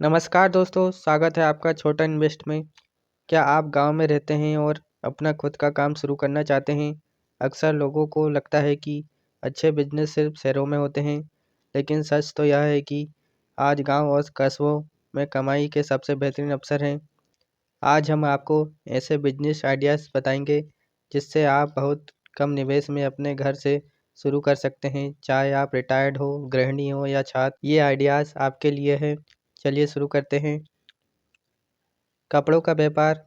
नमस्कार दोस्तों, स्वागत है आपका छोटा इन्वेस्ट में। क्या आप गांव में रहते हैं और अपना खुद का काम शुरू करना चाहते हैं? अक्सर लोगों को लगता है कि अच्छे बिजनेस सिर्फ शहरों में होते हैं, लेकिन सच तो यह है कि आज गांव और कस्बों में कमाई के सबसे बेहतरीन अवसर हैं। आज हम आपको ऐसे बिजनेस आइडियाज़ बताएंगे जिससे आप बहुत कम निवेश में अपने घर से शुरू कर सकते हैं, चाहे आप रिटायर्ड हो, गृहिणी हो या छात्र। ये आइडियाज़ आपके लिए है। चलिए शुरू करते हैं। कपड़ों का व्यापार।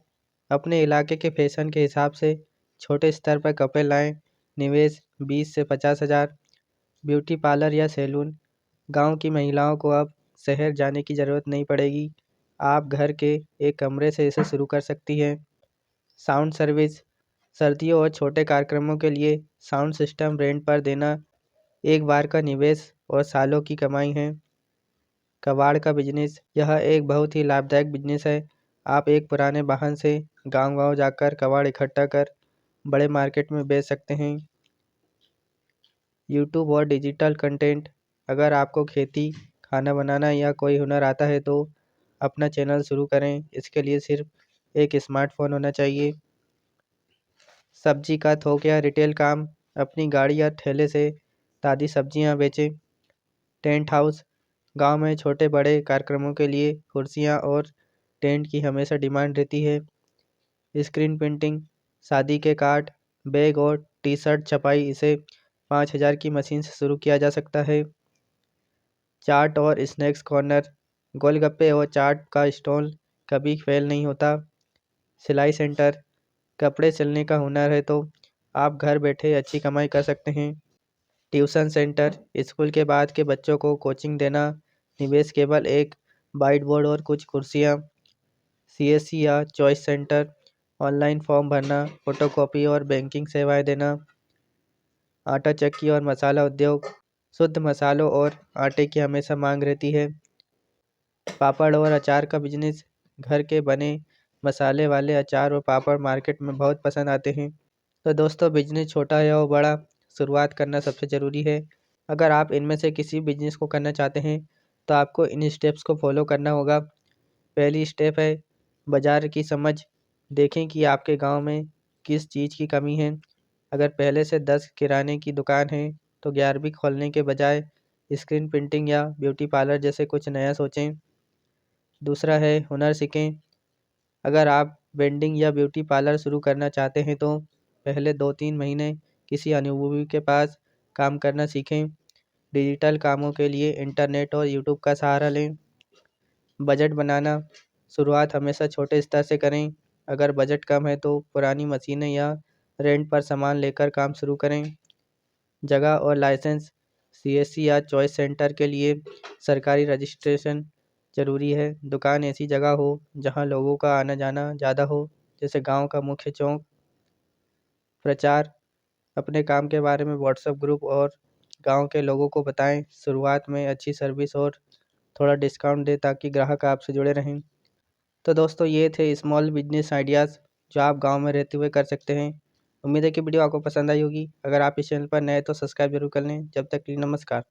अपने इलाके के फैशन के हिसाब से छोटे स्तर पर कपड़े लाएं। निवेश 20 से 50 हज़ार। ब्यूटी पार्लर या सैलून। गांव की महिलाओं को अब शहर जाने की ज़रूरत नहीं पड़ेगी, आप घर के एक कमरे से इसे शुरू कर सकती हैं। Sound service. सर्दियों और छोटे कार्यक्रमों के लिए साउंड सिस्टम रेंट पर देना एक बार का निवेश और सालों की कमाई है। कबाड़ का बिजनेस। यह एक बहुत ही लाभदायक बिजनेस है। आप एक पुराने वाहन से गांव-गांव जाकर कबाड़ इकट्ठा कर बड़े मार्केट में बेच सकते हैं। यूट्यूब और डिजिटल कंटेंट। अगर आपको खेती, खाना बनाना या कोई हुनर आता है तो अपना चैनल शुरू करें। इसके लिए सिर्फ एक स्मार्टफोन होना चाहिए। सब्जी का थोक या रिटेल काम। अपनी गाड़ी या ठेले से ताज़ी सब्जियां बेचें। Tent house. गांव में छोटे बड़े कार्यक्रमों के लिए कुर्सियां और टेंट की हमेशा डिमांड रहती है। Screen printing. शादी के कार्ड, बैग और टी शर्ट छपाई इसे 5,000 की मशीन से शुरू किया जा सकता है। चाट और स्नैक्स कॉर्नर। गोलगप्पे और चाट का स्टॉल कभी फेल नहीं होता। सिलाई सेंटर। कपड़े सिलने का हुनर है तो आप घर बैठे अच्छी कमाई कर सकते हैं। Tuition centre. स्कूल के बाद के बच्चों को कोचिंग देना। निवेश केवल एक वाइट बोर्ड और कुछ कुर्सियाँ। सीएससी या चॉइस सेंटर। ऑनलाइन फॉर्म भरना, फोटोकॉपी और बैंकिंग सेवाएं देना। आटा चक्की और मसाला उद्योग। शुद्ध मसालों और आटे की हमेशा मांग रहती है। पापड़ और अचार का बिजनेस। घर के बने मसाले वाले अचार और पापड़ मार्केट में बहुत पसंद आते हैं। तो दोस्तों, बिजनेस छोटा या हो बड़ा, शुरुआत करना सबसे ज़रूरी है। अगर आप इनमें से किसी बिजनेस को करना चाहते हैं तो आपको इन स्टेप्स को फॉलो करना होगा। पहली स्टेप है बाज़ार की समझ। देखें कि आपके गांव में किस चीज़ की कमी है। अगर पहले से 10 किराने की दुकान है तो 11वीं खोलने के बजाय स्क्रीन प्रिंटिंग या ब्यूटी पार्लर जैसे कुछ नया सोचें। दूसरा है हुनर सीखें। अगर आप वेंडिंग या ब्यूटी पार्लर शुरू करना चाहते हैं तो पहले 2-3 महीने किसी अनुभवी के पास काम करना सीखें। डिजिटल कामों के लिए इंटरनेट और यूट्यूब का सहारा लें। बजट बनाना। शुरुआत हमेशा छोटे स्तर से करें। अगर बजट कम है तो पुरानी मशीनें या रेंट पर सामान लेकर काम शुरू करें। जगह और लाइसेंस। सीएससी या चॉइस सेंटर के लिए सरकारी रजिस्ट्रेशन ज़रूरी है। दुकान ऐसी जगह हो जहां लोगों का आना जाना ज़्यादा हो, जैसे गांव का मुख्य चौक। प्रचार। अपने काम के बारे में व्हाट्सएप ग्रुप और गांव के लोगों को बताएं। शुरुआत में अच्छी सर्विस और थोड़ा डिस्काउंट दें ताकि ग्राहक आपसे जुड़े रहें। तो दोस्तों, ये थे स्मॉल बिजनेस आइडियाज़ जो आप गांव में रहते हुए कर सकते हैं। उम्मीद है कि वीडियो आपको पसंद आई होगी। अगर आप इस चैनल पर नए हैं तो सब्सक्राइब जरूर कर लें। जब तक के लिए नमस्कार।